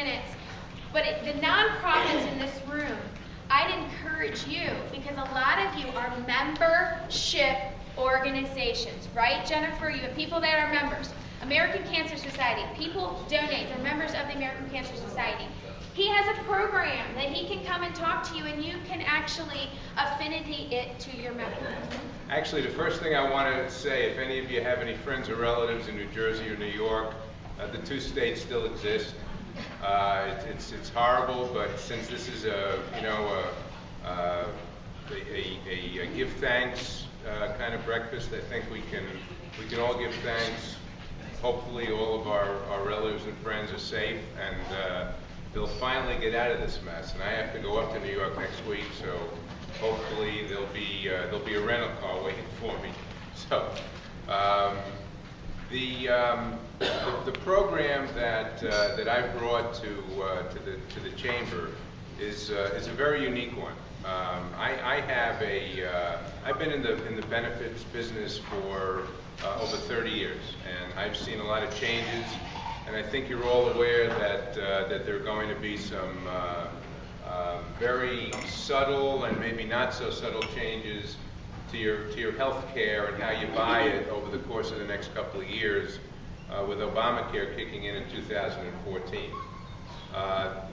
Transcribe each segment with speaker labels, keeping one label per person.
Speaker 1: minutes. But the nonprofits in this room, I'd encourage you, because a lot of you are membership organizations, right, Jennifer? You have people that are members. American Cancer Society, people donate. They're members of the American Cancer Society. He has a program that he can come and talk to you, and you can actually affinity it to your members.
Speaker 2: Actually, the first thing I want to say, if any of you have any friends or relatives in New Jersey or New York, the two states still exist. It's horrible, but since this is a give thanks kind of breakfast, I think we can all give thanks. Hopefully, all of our relatives and friends are safe, and they'll finally get out of this mess. And I have to go up to New York next week, so hopefully there'll be a rental car waiting for me. So the program that I brought to the chamber is a very unique one. I've been in the benefits business for over 30 years, and I've seen a lot of changes. And I think you're all aware that there are going to be some very subtle and maybe not so subtle changes to your health care and how you buy it over the course of the next couple of years, with Obamacare kicking in 2014.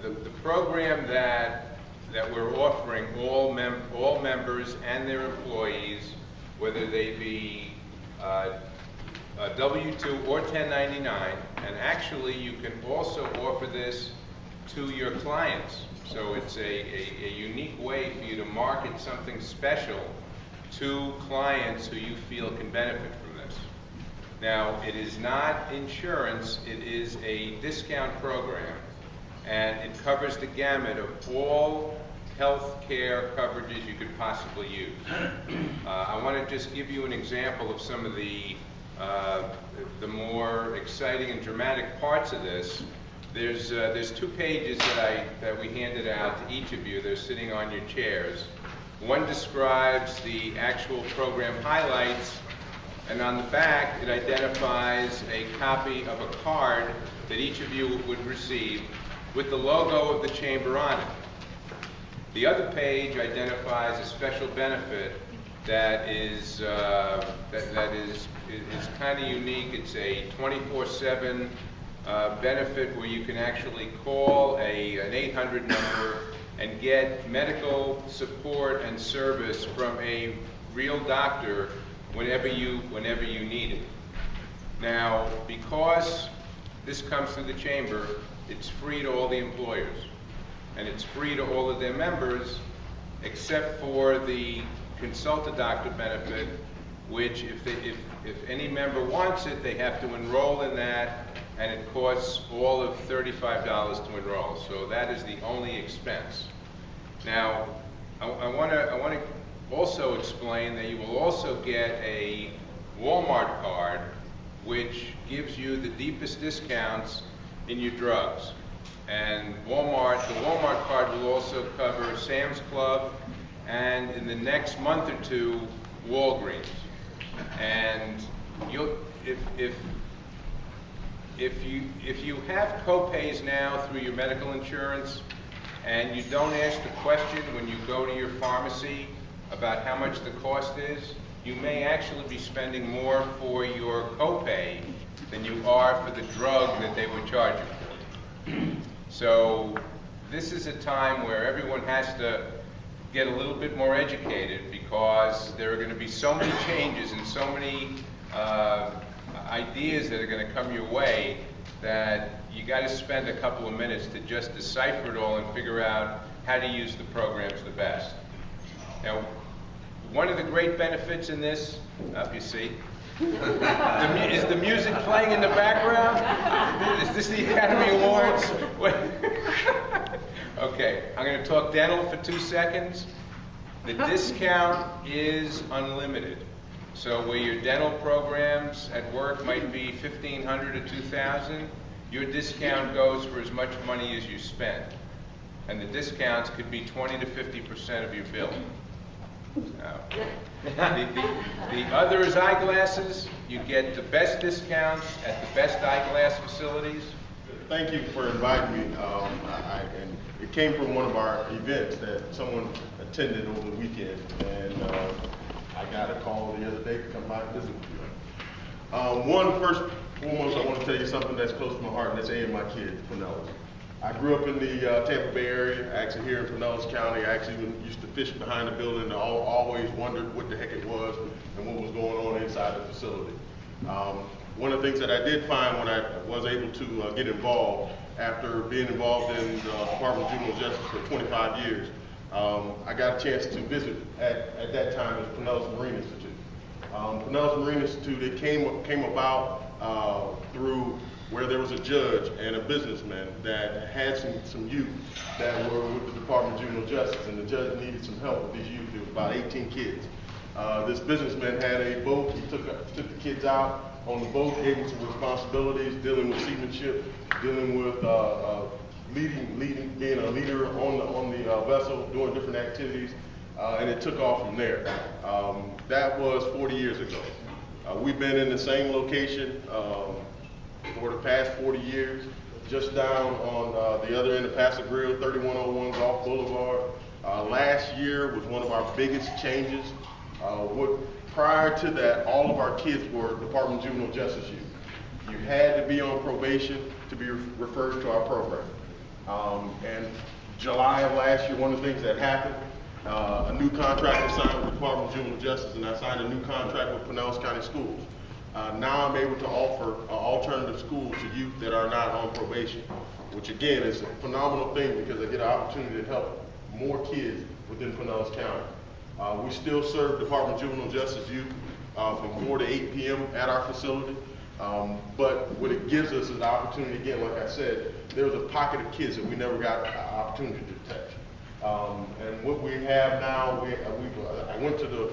Speaker 2: The program that we're offering all members and their employees, whether they be W-2 or 1099, and actually you can also offer this to your clients. So it's a unique way for you to market something special to clients who you feel can benefit from this. Now, it is not insurance, it is a discount program, and it covers the gamut of all health care coverages you could possibly use. I want to just give you an example of some of the more exciting and dramatic parts of this. There's 2 pages that we handed out to each of you. They're sitting on your chairs. One describes the actual program highlights, and on the back it identifies a copy of a card that each of you would receive with the logo of the chamber on it. The other page identifies a special benefit that is kind of unique. It's a 24/7 benefit where you can actually call an 800 number and get medical support and service from a real doctor whenever you need it. Now, because this comes through the chamber, it's free to all the employers, and it's free to all of their members, except for the consult a doctor benefit, which if any member wants it, they have to enroll in that, and it costs all of $35 to enroll. So that is the only expense. Now, I want to also explain that you will also get a Walmart card, which gives you the deepest discounts in your drugs. And the Walmart card will also cover Sam's Club, and in the next month or 2, Walgreens. And if you have co-pays now through your medical insurance, and you don't ask the question when you go to your pharmacy about how much the cost is, you may actually be spending more for your copay than you are for the drug that they would charge you for. So this is a time where everyone has to get a little bit more educated, because there are going to be so many changes and so many ideas that are going to come your way that you got to spend a couple of minutes to just decipher it all and figure out how to use the programs the best. Now, one of the great benefits in this, up you see, is the music playing in the background? Is this the Academy Awards? Okay, I'm going to talk dental for 2 seconds. The discount is unlimited. So where your dental programs at work might be $1,500 to $2,000, your discount goes for as much money as you spend. And the discounts could be 20 to 50% of your bill. The other is eyeglasses. You get the best discounts at the best eyeglass facilities.
Speaker 3: Thank you for inviting me. it came from one of our events that someone attended over the weekend, and I got a call the other day to come by and visit with you. First and foremost, I want to tell you something that's close to my heart, and that's A and my kids, Pinellas. I grew up in the Tampa Bay area, actually here in Pinellas County. I actually used to fish behind the building and always wondered what the heck it was and what was going on inside the facility. One of the things that I did find when I was able to get involved, after being involved in the Department of Juvenile Justice for 25 years, I got a chance to visit at that time at Pinellas Marine Institute. Pinellas Marine Institute, it came about through where there was a judge and a businessman that had some youth that were with the Department of Juvenile Justice, and the judge needed some help with these youth. There was about 18 kids. This businessman had a boat. He took the kids out on the boat, gave them some responsibilities, dealing with seamanship, dealing with being a leader on the vessel, doing different activities, and it took off from there. That was 40 years ago. We've been in the same location for the past 40 years, just down on the other end of Paso Grill, 3101 Gulf Boulevard. Last year was one of our biggest changes. Prior to that, all of our kids were Department of Juvenile Justice youth. You had to be on probation to be referred to our program. And July of last year, one of the things that happened, a new contract was signed with the Department of Juvenile Justice, and I signed a new contract with Pinellas County Schools. Now I'm able to offer alternative schools to youth that are not on probation, which again is a phenomenal thing because I get an opportunity to help more kids within Pinellas County. We still serve Department of Juvenile Justice youth from 4 to 8 p.m. at our facility. But what it gives us is an opportunity, again, like I said, there was a pocket of kids that we never got an opportunity to touch. And what we have now, I went to the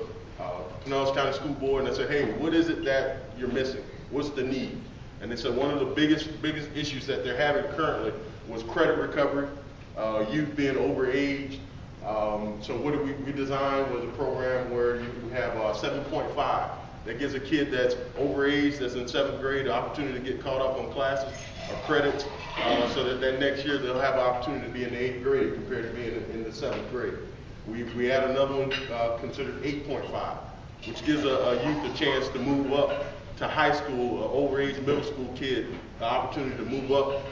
Speaker 3: Pinellas County School Board and I said, hey, what is it that you're missing? What's the need? And they said one of the biggest issues that they're having currently was credit recovery, youth being overaged. So what we designed was a program where you have 7.5 that gives a kid that's overaged, that's in 7th grade, the opportunity to get caught up on classes or credits, so that next year they'll have an opportunity to be in the 8th grade compared to being in the 7th grade. We had another one considered 8.5, which gives a youth a chance to move up to high school, an overaged middle school kid, the opportunity to move up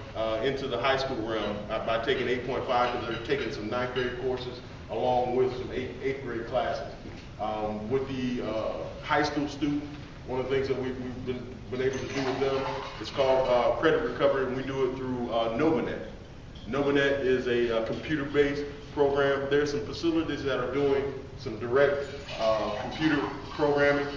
Speaker 3: into the high school realm by taking 8.5 because they're taking some 9th grade courses along with some 8th grade classes. With the high school student, one of the things that we've been able to do with them is called credit recovery, and we do it through Novanet. Novanet is a computer-based program. There's some facilities that are doing some direct computer programming.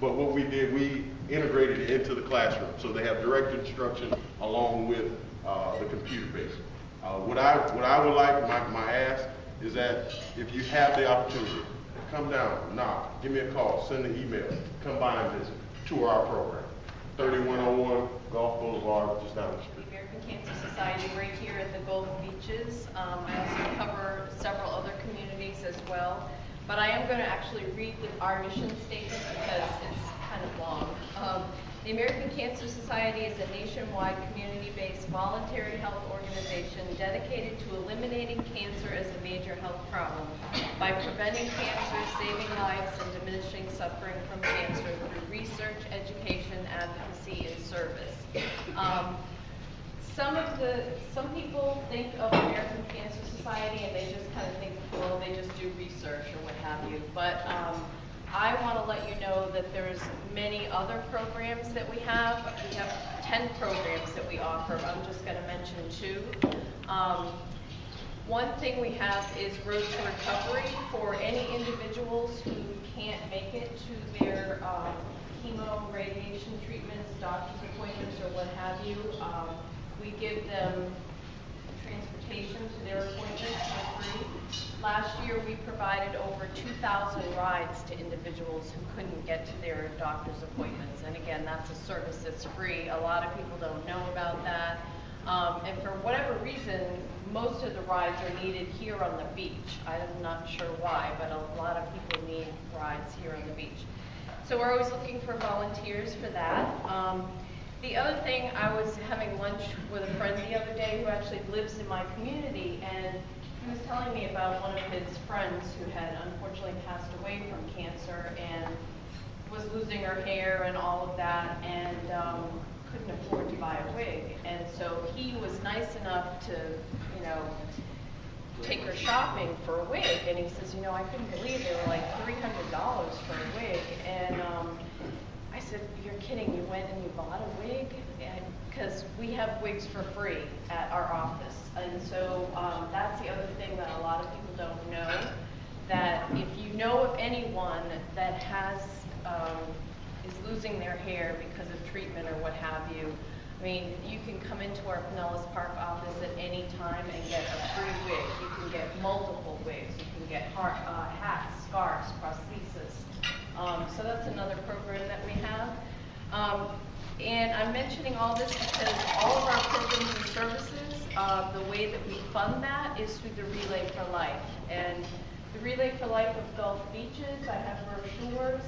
Speaker 3: But what we did, we integrated it into the classroom. So they have direct instruction along with the computer base. What I would like, my ask, is that if you have the opportunity, come down, knock, give me a call, send an email, come by and visit, tour our program. 3101 Gulf Boulevard, just down the street.
Speaker 4: The American Cancer Society right here at the Gulf Beaches. I also cover several other communities as well. But I am going to actually read our mission statement because it's kind of long. The American Cancer Society is a nationwide community-based voluntary health organization dedicated to eliminating cancer as a major health problem by preventing cancer, saving lives, and diminishing suffering from cancer through research, education, advocacy, and service. Some people think of American Cancer Society and they just kind of think, well, they just do research or what have you. But I want to let you know that there's many other programs that we have. We have 10 programs that we offer. I'm just going to mention 2. One thing we have is Road to Recovery for any individuals who can't make it to their chemo, radiation treatments, doctor's appointments, or what have you. We give them transportation to their appointments for free. Last year, we provided over 2,000 rides to individuals who couldn't get to their doctor's appointments. And again, that's a service that's free. A lot of people don't know about that. And for whatever reason, most of the rides are needed here on the beach. I'm not sure why, but a lot of people need rides here on the beach. So we're always looking for volunteers for that. The other thing, I was having lunch with a friend the other day who actually lives in my community, and he was telling me about one of his friends who had unfortunately passed away from cancer and was losing her hair and all of that, and couldn't afford to buy a wig. And so he was nice enough to, you know, take her shopping for a wig. And he says, you know, I couldn't believe they were like $300 for a wig. And I said, you're kidding, you went and you bought a wig? Because we have wigs for free at our office. And so that's the other thing that a lot of people don't know, that if you know of anyone that has, is losing their hair because of treatment or what have you, I mean, you can come into our Pinellas Park office at any time and get a free wig. You can get multiple wigs. You can get hats, scarves, prosthesis. So that's another program that we have. And I'm mentioning all this because all of our programs and services, the way that we fund that is through the Relay for Life. And the Relay for Life of Gulf Beaches, I have brochures.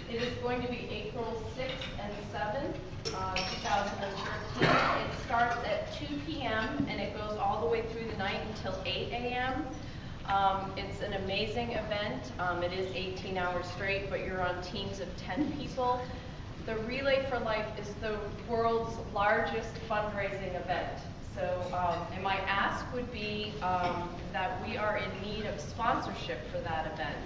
Speaker 4: It is going to be April 6th and 7th, 2013. It starts at 2 p.m. and it goes all the way through the night until 8 a.m. It's an amazing event. It is 18 hours straight, but you're on teams of 10 people. The Relay for Life is the world's largest fundraising event. So, and my ask would be that we are in need of sponsorship for that event.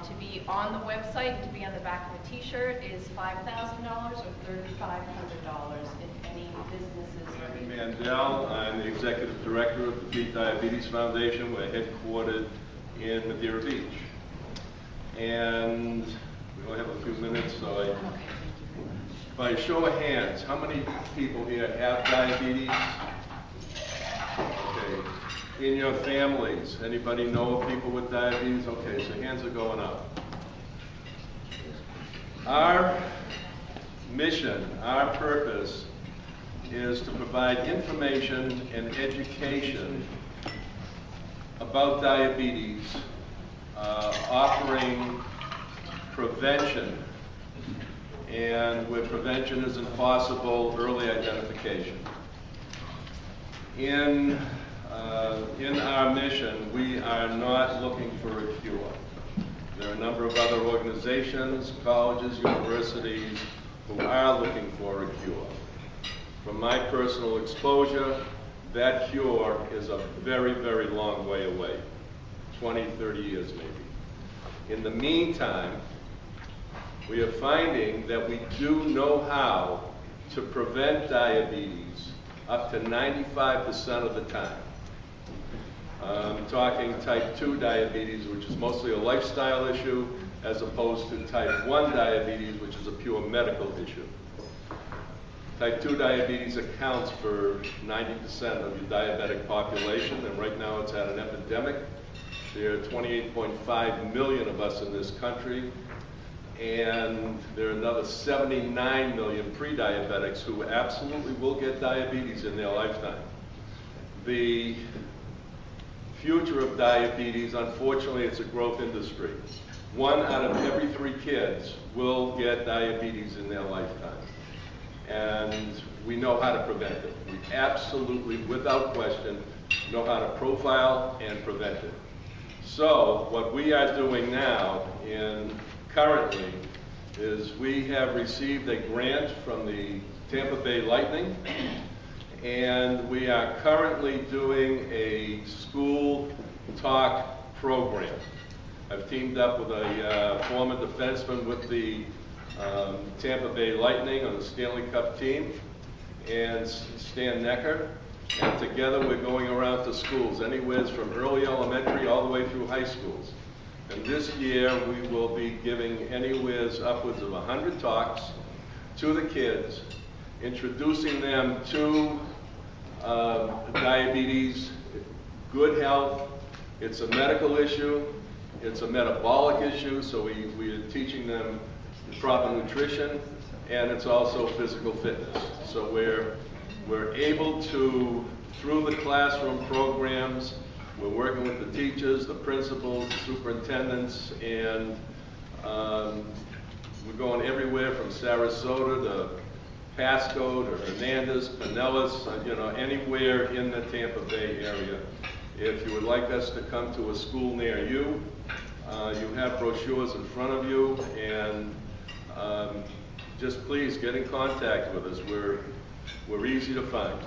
Speaker 4: To be on the website, to be on the back of the t-shirt is $5,000 or $3,500 if any businesses are
Speaker 5: I'm Mandel. I'm the Executive Director of the Beat Diabetes Foundation. We're headquartered in Madeira Beach. And we only have a few minutes, so by a show of hands, how many people here have diabetes? Okay. In your families, anybody know of people with diabetes? Okay, so hands are going up. Our mission, our purpose is to provide information and education about diabetes, offering prevention, and where prevention isn't possible, early identification. In our mission, we are not looking for a cure. There are a number of other organizations, colleges, universities, who are looking for a cure. From my personal exposure, that cure is a very, very long way away, 20, 30 years maybe. In the meantime, we are finding that we do know how to prevent diabetes up to 95% of the time. I'm talking type 2 diabetes, which is mostly a lifestyle issue, as opposed to type 1 diabetes, which is a pure medical issue. Type 2 diabetes accounts for 90% of your diabetic population, and right now it's at an epidemic. There are 28.5 million of us in this country, and there are another 79 million pre-diabetics who absolutely will get diabetes in their lifetime. The future of diabetes, unfortunately, it's a growth industry. 1 out of every 3 kids will get diabetes in their lifetime. And we know how to prevent it. We absolutely, without question, know how to profile and prevent it. So what we are doing now, currently, is we have received a grant from the Tampa Bay Lightning, and we are currently doing a school talk program. I've teamed up with a former defenseman with the Tampa Bay Lightning on the Stanley Cup team, and Stan Necker, and together we're going around to schools, anywhere from early elementary all the way through high schools. And this year we will be giving anywhere upwards of 100 talks to the kids, introducing them to diabetes, good health. It's a medical issue, it's a metabolic issue, so we are teaching them proper nutrition, and it's also physical fitness. So we're able to, through the classroom programs, we're working with the teachers, the principals, the superintendents, and We're going everywhere from Sarasota to Pasco to Hernandez, Pinellas, anywhere in the Tampa Bay area. If you would like us to come to a school near you, you have brochures in front of you, and just please get in contact with us. We're easy to find.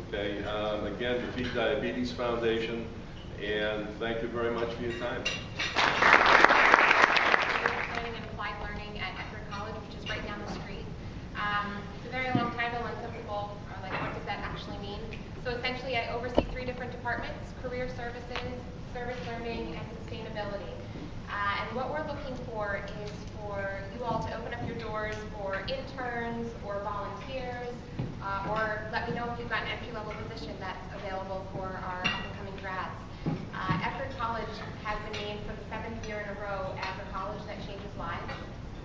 Speaker 5: Okay. Again, Defeat Diabetes Foundation, and thank you very much for your time.
Speaker 6: Learning and applied learning at Eckerd College, which is right down the street. It's a very long title, and some people are like, what does that actually mean? So essentially, I oversee 3 different departments: career services, service learning, and sustainability. And what we're looking for is for you all to open up your doors for interns or volunteers, or let me know if you've got an entry-level position that's available for our up-and-coming grads. Eckerd College has been named for the 7th year in a row as a college that changes lives.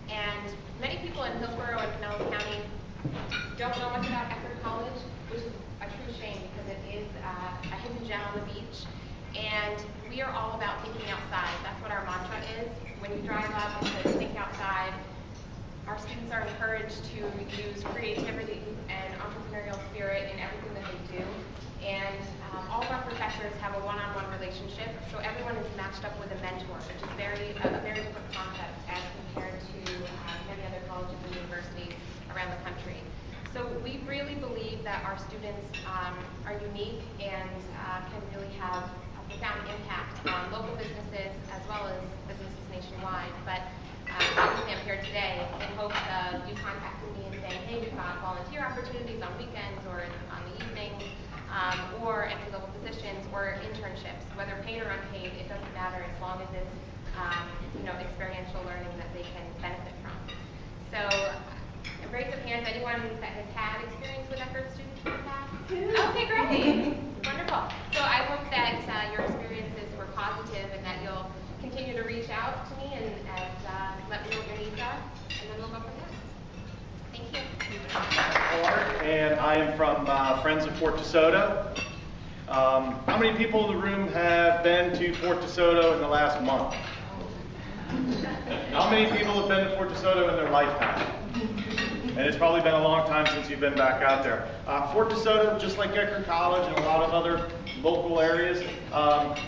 Speaker 6: And many people in Hillsborough and Pinellas County don't know much about Eckerd College, which is a true shame because it is a hidden gem on the beach. And we are all about thinking outside. That's what our mantra is. When you drive up, it says think outside. Our students are encouraged to use creativity and entrepreneurial spirit in everything that they do. And all of our professors have a one-on-one relationship, so everyone is matched up with a mentor, which is a very different concept as compared to many other colleges and universities around the country. So we really believe that our students are unique and can really have a profound impact on local businesses as well as businesses nationwide. But obviously I'm here today in hopes of you contacting me and saying, hey, we've got volunteer opportunities on weekends or on the evenings, or entry-level positions or internships, whether paid or unpaid, it doesn't matter as long as it's experiential learning that they can benefit from. So raise of hands, anyone that has had experience with Eckerd students in the past? Okay, great. Wonderful. So I hope that your experiences were positive and that you'll continue to reach out to me and let me know what your needs are, and then we'll go from there. Thank you.
Speaker 7: And I am from Friends of Fort DeSoto. How many people in the room have been to Fort DeSoto in the last month? How many people have been to Fort DeSoto in their lifetime? And it's probably been a long time since you've been back out there. Fort DeSoto, just like Eckerd College and a lot of other local areas,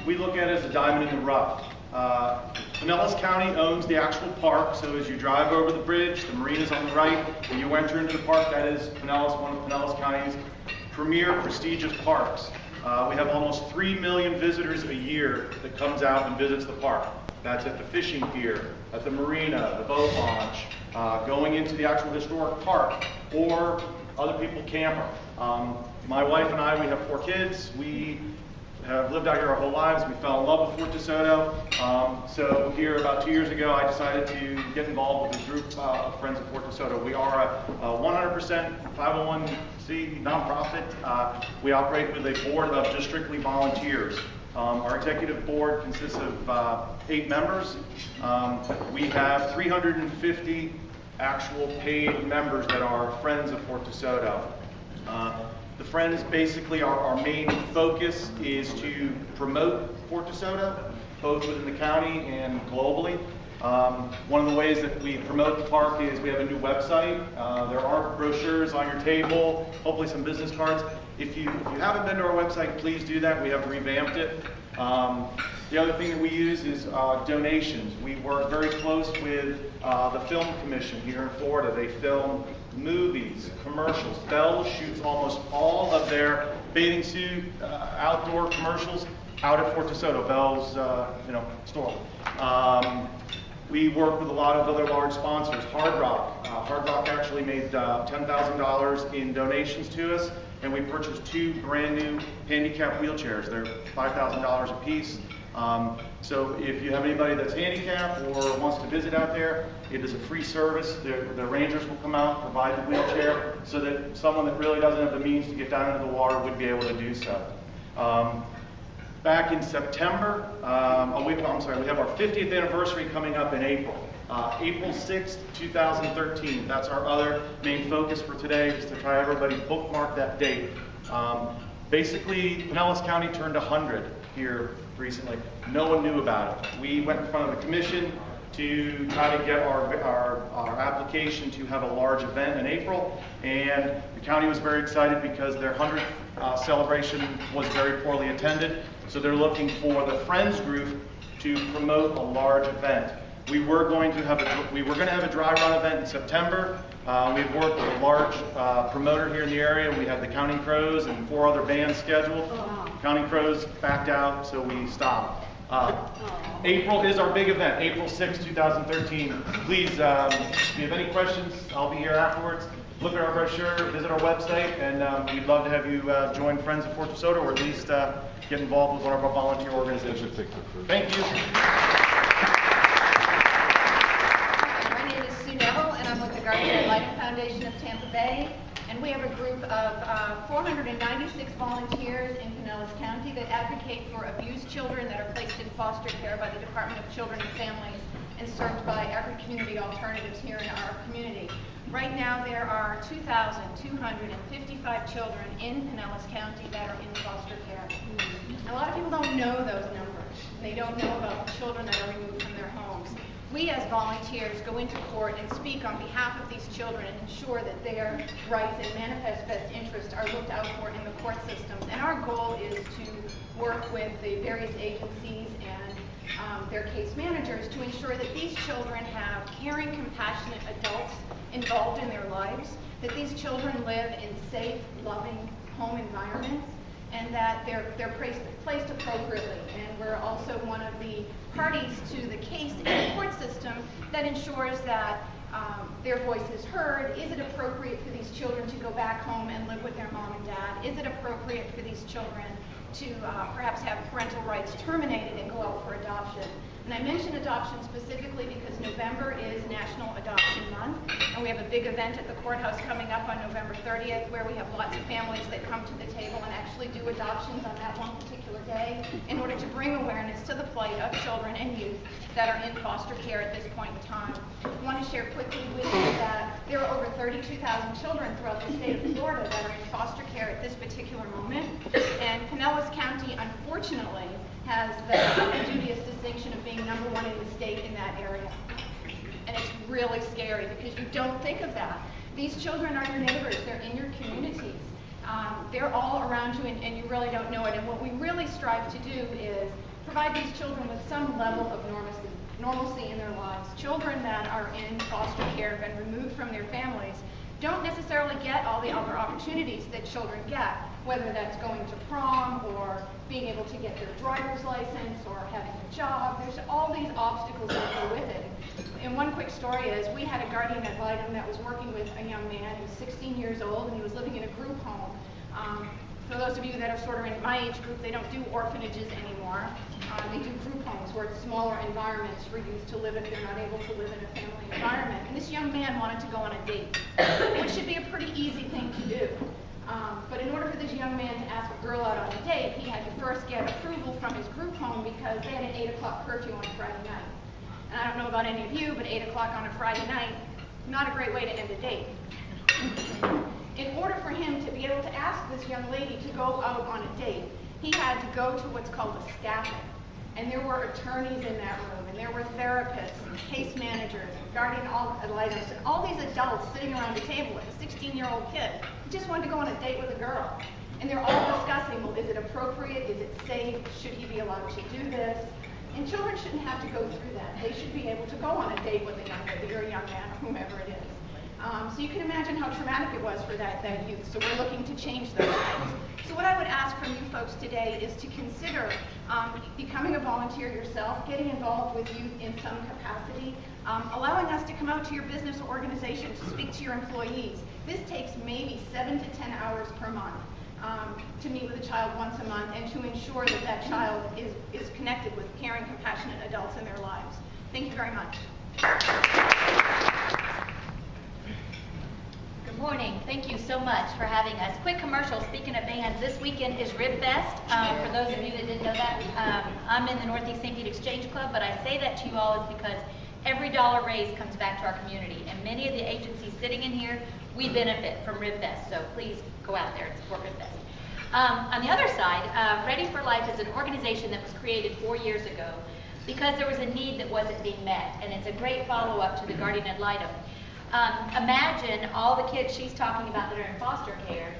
Speaker 7: we look at it as a diamond in the rough. Pinellas County owns the actual park, so as you drive over the bridge, the marina's on the right, and you enter into the park, that is Pinellas, one of Pinellas County's premier prestigious parks. We have almost 3 million visitors a year that comes out and visits the park. That's at the fishing pier, at the marina, the boat launch, going into the actual historic park, or other people camper. My wife and I, we have 4 kids. We have lived out here our whole lives. We fell in love with Fort DeSoto. So here about 2 years ago, I decided to get involved with a group of Friends of Fort DeSoto. We are a 100% 501c nonprofit. We operate with a board of just strictly volunteers. Our executive board consists of 8 members. We have 350 actual paid members that are Friends of Fort DeSoto. The Friends, basically, our main focus is to promote Fort DeSoto, both within the county and globally. One of the ways that we promote the park is we have a new website. There are brochures on your table, hopefully some business cards. If you haven't been to our website, please do that. We have revamped it. The other thing that we use is donations. We work very close with the Film Commission here in Florida. They film movies, commercials. Bell shoots almost all of their bathing suit outdoor commercials out at Fort DeSoto, Bell's store. We work with a lot of other large sponsors. Hard Rock. Hard Rock actually made $10,000 in donations to us, and we purchased 2 brand new handicap wheelchairs. They're $5,000 a piece. So if you have anybody that's handicapped or wants to visit out there, it is a free service. The rangers will come out, provide the wheelchair, so that someone that really doesn't have the means to get down into the water would be able to do so. Back in September, we have our 50th anniversary coming up in April. April 6th, 2013. That's our other main focus for today, is to try everybody bookmark that date. Basically, Pinellas County turned 100 here recently. No one knew about it. We went in front of the commission. to try to get our application to have a large event in April. And the county was very excited because their 100th celebration was very poorly attended. So they're looking for the Friends group to promote a large event. We were going to have a dry run event in September. We've worked with a large promoter here in the area. We had the Counting Crows and 4 other bands scheduled. Counting Crows backed out, so we stopped. April is our big event, April 6, 2013. Please, if you have any questions, I'll be here afterwards. Look at our brochure, visit our website, and we'd love to have you join Friends of Fort DeSoto, or at least get involved with one of our volunteer organizations. Thank you.
Speaker 8: My name is Sue Neville, and I'm with the Guardian Ad Litem Foundation of Tampa Bay. And we have a group of 496 volunteers in Pinellas County that advocate for abused children that are placed in foster care by the Department of Children and Families and served by every community alternatives here in our community. Right now there are 2,255 children in Pinellas County that are in foster care. A lot of people don't know those numbers. They don't know about the children that are removed from their homes. We as volunteers go into court and speak on behalf of these children and ensure that their rights and manifest best interests are looked out for in the court systems. And our goal is to work with the various agencies and their case managers to ensure that these children have caring, compassionate adults involved in their lives, that these children live in safe, loving home environments, and that they're placed appropriately. And we're also one of the parties to the case in the court system that ensures that their voice is heard. Is it appropriate for these children to go back home and live with their mom and dad? Is it appropriate for these children to perhaps have parental rights terminated and go out for adoption? And I mention adoption specifically because November is National Adoption Month, and we have a big event at the courthouse coming up on November 30th where we have lots of families that come to the table and actually do adoptions on that one particular day in order to bring awareness to the plight of children and youth that are in foster care at this point in time. I want to share quickly with you that there are over 32,000 children throughout the state of Florida that are in foster care at this particular moment, and Pinellas County, unfortunately, has the dubious distinction of being #1 in the state in that area. And it's really scary because you don't think of that. These children are your neighbors, they're in your communities. They're all around you and you really don't know it. And what we really strive to do is provide these children with some level of normalcy in their lives. Children that are in foster care and removed from their families don't necessarily get all the other opportunities that children get, whether that's going to prom or being able to get their driver's license or having a job. There's all these obstacles that go with it. And one quick story is we had a guardian ad litem that was working with a young man who was 16 years old and he was living in a group home. For those of you that are sort of in my age group, they don't do orphanages anymore. They do group homes where it's smaller environments for youth to live if they're not able to live in a family environment. And this young man wanted to go on a date, which should be a pretty easy thing to do. But in order for this young man to ask a girl out on a date, he had to first get approval from his group home because they had an 8 o'clock curfew on Friday night. And I don't know about any of you, but 8 o'clock on a Friday night, not a great way to end a date. In order for him to be able to ask this young lady to go out on a date, he had to go to what's called a staffing. And there were attorneys in that room, and there were therapists, and case managers, and guardian ad litems, and all these adults sitting around the table with a 16-year-old kid who just wanted to go on a date with a girl. And they're all discussing, well, is it appropriate? Is it safe? Should he be allowed to do this? And children shouldn't have to go through that. They should be able to go on a date with a young lady or a young man or whomever it is. So you can imagine how traumatic it was for that youth. So we're looking to change those things. So what I would ask from you folks today is to consider becoming a volunteer yourself, getting involved with youth in some capacity, allowing us to come out to your business or organization to speak to your employees. This takes maybe 7 to 10 hours per month to meet with a child once a month and to ensure that that child is connected with caring, compassionate adults in their lives. Thank you very much.
Speaker 9: Good morning. Thank you so much for having us. Quick commercial, speaking of bands, this weekend is Rib Fest. For those of you that didn't know that, I'm in the Northeast St. Pete Exchange Club, but I say that to you all is because every dollar raised comes back to our community, and many of the agencies sitting in here, we benefit from Rib Fest, so please go out there and support Rib Fest. On the other side, Ready for Life is an organization that was created 4 years ago because there was a need that wasn't being met. And it's a great follow-up to the guardian ad litem. Imagine all the kids she's talking about that are in foster care,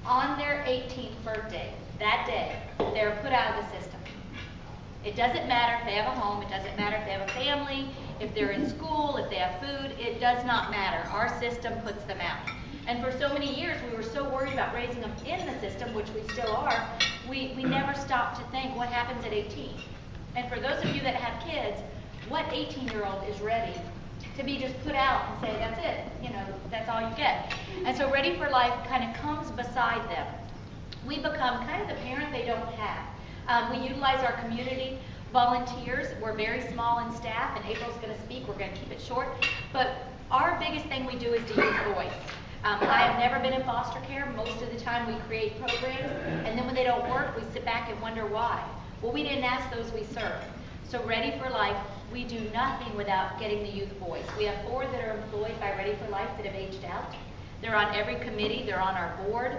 Speaker 9: on their 18th birthday, that day, they're put out of the system. It doesn't matter if they have a home, it doesn't matter if they have a family, if they're in school, if they have food, it does not matter. Our system puts them out. And for so many years, we were so worried about raising them in the system, which we still are, we never stopped to think what happens at 18. And for those of you that have kids, what 18-year-old is ready to be just put out and say, that's it, you know, that's all you get. And so Ready for Life kind of comes beside them. We become kind of the parent they don't have. We utilize our community volunteers. We're very small in staff, and April's going to speak. We're going to keep it short. But our biggest thing we do is to use voice. I have never been in foster care. Most of the time we create programs, and then when they don't work, we sit back and wonder why. Well, we didn't ask those we serve. So Ready for Life, we do nothing without getting the youth voice. We have 4 that are employed by Ready for Life that have aged out. They're on every committee. They're on our board.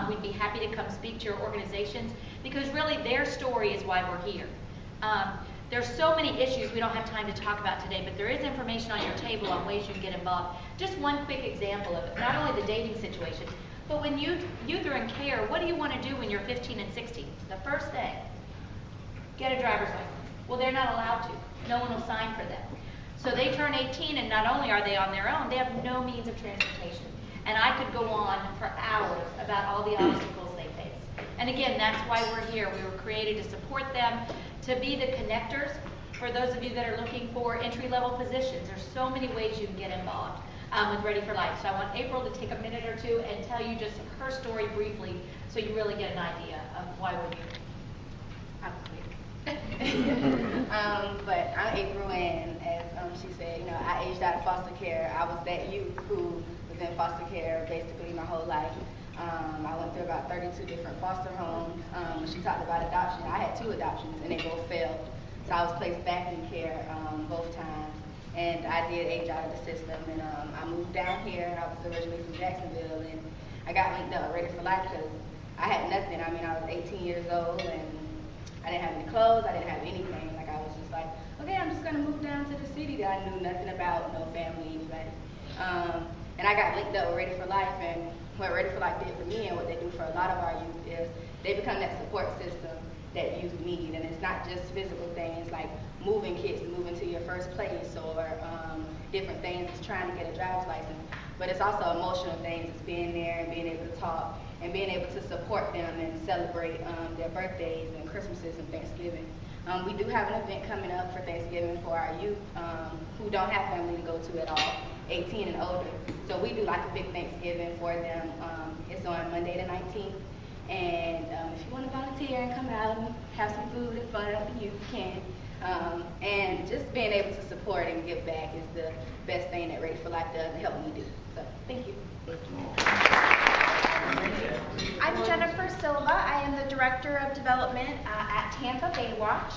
Speaker 9: We'd be happy to come speak to your organizations because really their story is why we're here. There's so many issues we don't have time to talk about today, but there is information on your table on ways you can get involved. Just one quick example of it, not only the dating situation, but when youth are in care, what do you want to do when you're 15 and 16? The first thing, get a driver's license. Well, they're not allowed to. No one will sign for them. So they turn 18, and not only are they on their own, they have no means of transportation. And I could go on for hours about all the obstacles they face. And again, that's why we're here. We were created to support them, to be the connectors for those of you that are looking for entry-level positions. There's so many ways you can get involved with Ready for Life. So I want April to take a minute or two and tell you just her story briefly so you really get an idea of why we're here.
Speaker 10: But I'm April, and as she said, you know, I aged out of foster care. I was that youth who was in foster care basically my whole life. I went through about 32 different foster homes. When she talked about adoption, I had 2 adoptions, and they both failed. So I was placed back in care both times, and I did age out of the system. And I moved down here. I was originally from Jacksonville, and I got linked up Ready for Life because I had nothing. I mean, I was 18 years old, and I didn't have any clothes, I didn't have anything. Like, I was just like, okay, I'm just gonna move down to the city that I knew nothing about, no family, anybody. And I got linked up with Ready for Life, and what Ready for Life did for me and what they do for a lot of our youth is they become that support system that youth need. And it's not just physical things like moving kids, moving to your first place, or different things, it's trying to get a driver's license. But it's also emotional things, it's being there and being able to talk and being able to support them and celebrate their birthdays and Christmases and Thanksgiving. We do have an event coming up for Thanksgiving for our youth who don't have family to go to at all, 18 and older. So we do like a big Thanksgiving for them. It's on Monday the 19th. And if you want to volunteer and come out and have some food and fun at the youth, you can. And just being able to support and give back is the best thing that Ready for Life does to help me do. So thank you.
Speaker 8: I'm Jennifer Silva. I am the Director of Development at Tampa Bay Watch.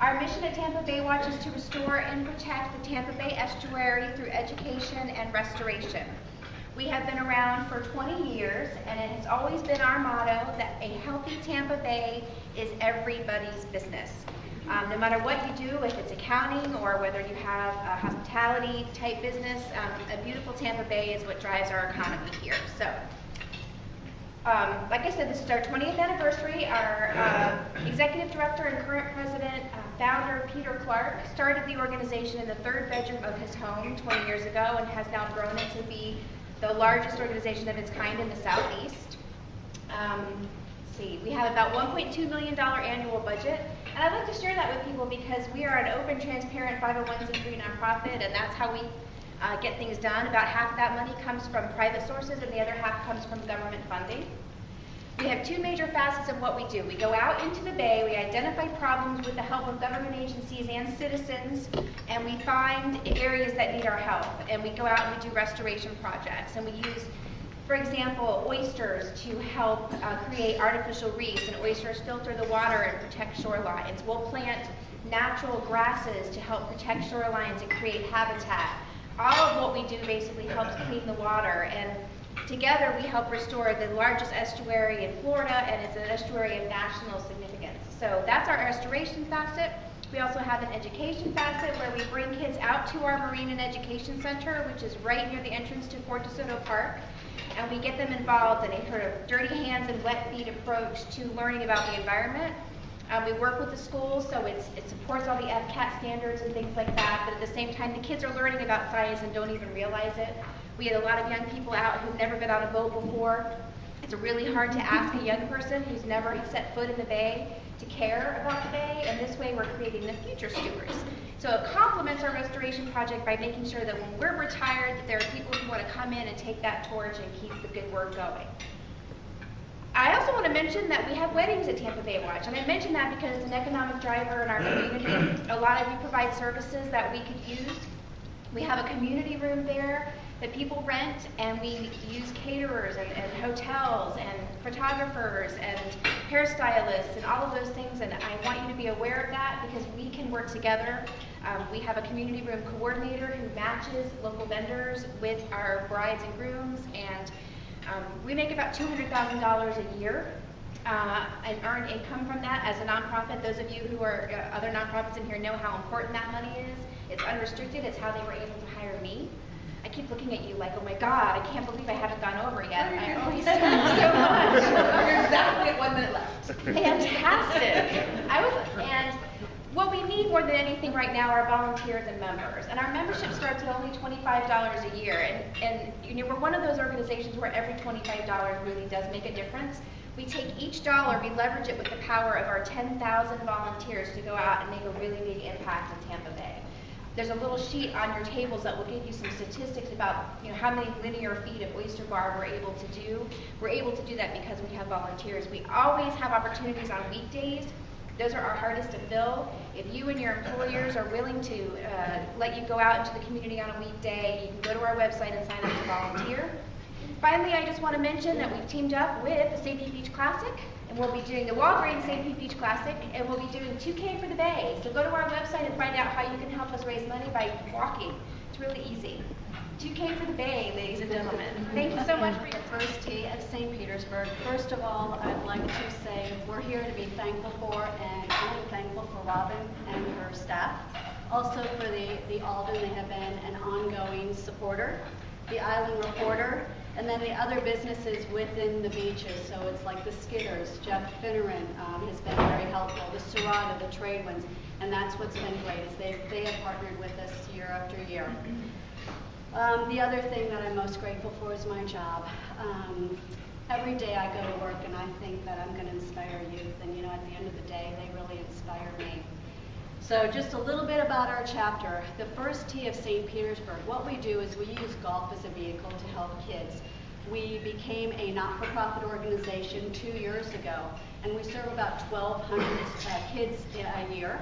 Speaker 8: Our mission at Tampa Bay Watch is to restore and protect the Tampa Bay estuary through education and restoration. We have been around for 20 years, and it has always been our motto that a healthy Tampa Bay is everybody's business. No matter what you do, if it's accounting or whether you have a hospitality type business, a beautiful Tampa Bay is what drives our economy here. So, like I said, this is our 20th anniversary. Our executive director and current president, founder Peter Clark, started the organization in the 3rd bedroom of his home 20 years ago and has now grown it to be the largest organization of its kind in the Southeast. We have about $1.2 million annual budget, and I'd like to share that with people because we are an open, transparent 501c3 nonprofit, and that's how we get things done. About half of that money comes from private sources, and the other half comes from government funding. We have 2 major facets of what we do. We go out into the Bay, we identify problems with the help of government agencies and citizens, and we find areas that need our help. And we go out and we do restoration projects, and we use, for example, oysters to help create artificial reefs, and oysters filter the water and protect shorelines. We'll plant natural grasses to help protect shorelines and create habitat. All of what we do basically helps clean the water, and together we help restore the largest estuary in Florida, and it's an estuary of national significance. So that's our restoration facet. We also have an education facet where we bring kids out to our Marine and Education Center, which is right near the entrance to Fort DeSoto Park, and we get them involved in a sort of dirty hands and wet feet approach to learning about the environment. We work with the schools, so it supports all the FCAT standards and things like that, but at the same time, the kids are learning about science and don't even realize it. We had a lot of young people out who've never been on a boat before. It's really hard to ask a young person who's never set foot in the bay to care about the bay, and this way we're creating the future stewards. So it complements our restoration project by making sure that when we're retired, that there are people who want to come in and take that torch and keep the good work going. I also want to mention that we have weddings at Tampa Bay Watch, and I mention that because it's an economic driver in our community. A lot of you provide services that we could use. We have a community room there that people rent, and we use caterers and hotels and photographers and hairstylists and all of those things, and I want you to be aware of that because we can work together. We have a community room coordinator who matches local vendors with our brides and grooms, and we make about $200,000 a year and earn income from that as a nonprofit. Those of you who are other nonprofits in here know how important that money is. It's unrestricted. It's how they were able to hire me. I keep looking at you like, oh my God, I can't believe I haven't gone over yet. I always thank you so much.
Speaker 4: You're exactly at 1 minute left.
Speaker 8: Fantastic. And what we need more than anything right now are volunteers and members. And our membership starts at only $25 a year. And you know, we're one of those organizations where every $25 really does make a difference. We take each dollar, we leverage it with the power of our 10,000 volunteers to go out and make a really big impact in Tampa Bay. There's a little sheet on your tables that will give you some statistics about how many linear feet of oyster bar we're able to do. We're able to do that because we have volunteers. We always have opportunities on weekdays. Those are our hardest to fill. If you and your employers are willing to let you go out into the community on a weekday, you can go to our website and sign up to volunteer. Finally, I just want to mention that we've teamed up with the St. Pete Beach Classic, and we'll be doing the Walgreens St. Pete Beach Classic, and we'll be doing 2K for the Bay. So go to our website and find out how you can help us raise money by walking. It's really easy. 2K for the Bay, ladies and gentlemen. Thank you so much for your
Speaker 11: First Tee of St. Petersburg. First of all, I'd like to say we're here to be thankful for, and I'm thankful for Robin and her staff. Also for the Alden, they have been an ongoing supporter. The Island Reporter, and then the other businesses within the beaches. So it's like the Skidders, Jeff Finneran has been very helpful, the Serrata, the Trade Winds, and that's what's been great is they have partnered with us year after year. The other thing that I'm most grateful for is my job. Every day I go to work and I think that I'm going to inspire youth, and at the end of the day, they really inspire me. So just a little bit about our chapter. The First Tee of St. Petersburg, what we do is we use golf as a vehicle to help kids. We became a not-for-profit organization 2 years ago, and we serve about 1,200 kids a year.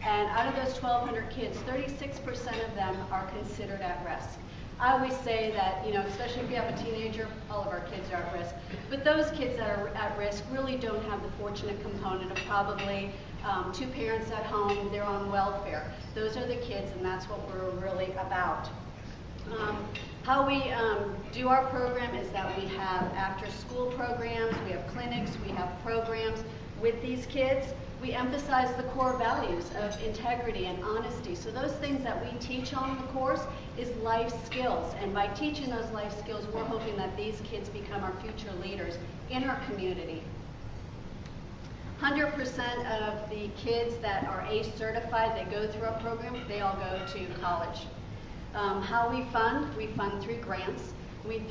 Speaker 11: And out of those 1,200 kids, 36% of them are considered at risk. I always say that, especially if you have a teenager, all of our kids are at risk. But those kids that are at risk really don't have the fortunate component of probably 2 parents at home, they're on welfare. Those are the kids, and that's what we're really about. How we do our program is that we have after-school programs, we have clinics, we have programs with these kids. We emphasize the core values of integrity and honesty. So those things that we teach on the course is life skills. And by teaching those life skills, we're hoping that these kids become our future leaders in our community. 100% of the kids that are ACE certified, they go through our program, they all go to college. How we fund through grants. We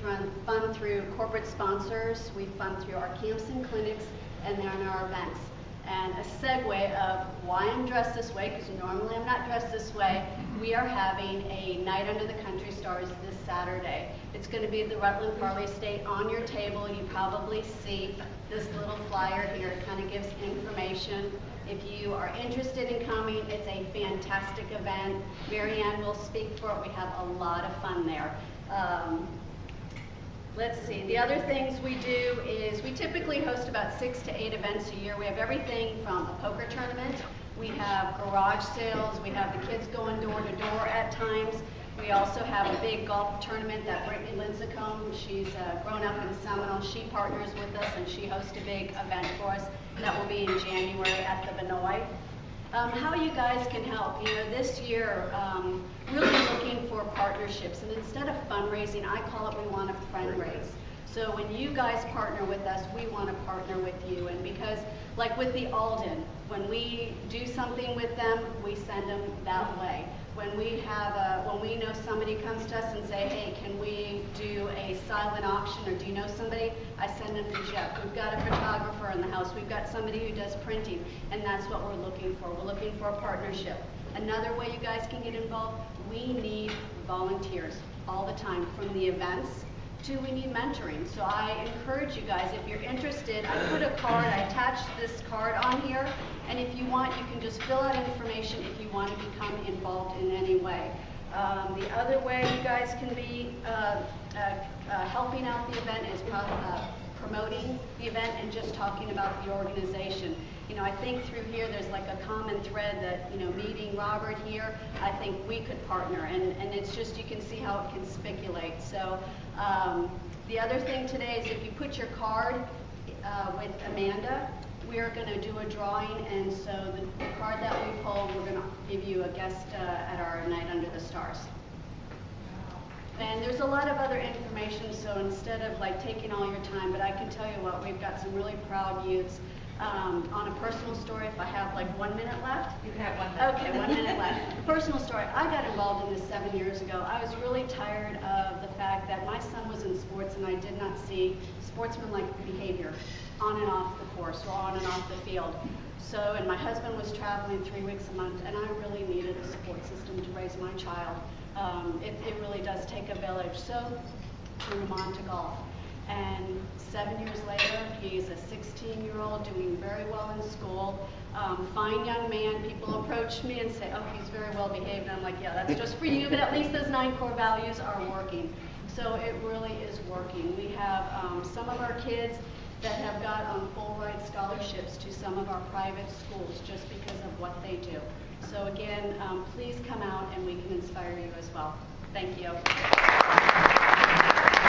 Speaker 11: fund through corporate sponsors. We fund through our camps and clinics, and then our events. And a segue of why I'm dressed this way, because normally I'm not dressed this way, we are having a Night Under the Country Stars this Saturday. It's going to be at the Rutland Farley Estate. On your table, you probably see this little flyer here. It kind of gives information. If you are interested in coming, it's a fantastic event. Mary Ann will speak for it. We have a lot of fun there. Let's see, the other things we do is we typically host about 6 to 8 events a year. We have everything from a poker tournament, we have garage sales, we have the kids going door to door at times. We also have a big golf tournament that Brittany Lincecum, she's grown up in Seminole, she partners with us and she hosts a big event for us that will be in January at the Vinoy. How you guys can help. You know, this year, really looking for partnerships. And instead of fundraising, I call it we want to friend raise. So when you guys partner with us, we want to partner with you. And because, like with the Alden, when we do something with them, we send them that way. When we know somebody comes to us and say, hey, can we do a silent auction, or do you know somebody? I send them to Jeff. We've got a photographer in the house. We've got somebody who does printing, and that's what we're looking for. We're looking for a partnership. Another way you guys can get involved, we need volunteers all the time, from the events to we need mentoring. So I encourage you guys, if you're interested, I put a card, I attached this card on here, and if you want, you can just fill out information if you want to become involved in any way. The other way you guys can be helping out the event is promoting the event and just talking about the organization. You know, I think through here there's like a common thread that, you know, meeting Robert here, I think we could partner, and it's just, you can see how it can speculate. So the other thing today is if you put your card with Amanda, we are going to do a drawing, and so the card that we pull, we're going to give you a guest at our Night Under the Stars. And there's a lot of other information, so instead of like taking all your time, but I can tell you what, we've got some really proud youths. On a personal story, if I have like 1 minute left?
Speaker 12: You can have 1 minute.
Speaker 11: Okay, 1 minute left. Personal story, I got involved in this 7 years ago. I was really tired of the fact that my son was in sports and I did not see sportsmanlike behavior on and off the course or on and off the field. So, and my husband was traveling 3 weeks a month, and I really needed a support system to raise my child. It really does take a village. So, turned him on to golf. And 7 years later, he's a 16-year-old doing very well in school. Fine young man. People approach me and say, oh, he's very well behaved. And I'm like, yeah, that's just for you, but at least those 9 core values are working. So it really is working. We have some of our kids that have got full ride scholarships to some of our private schools just because of what they do. So again, please come out and we can inspire you as well. Thank you.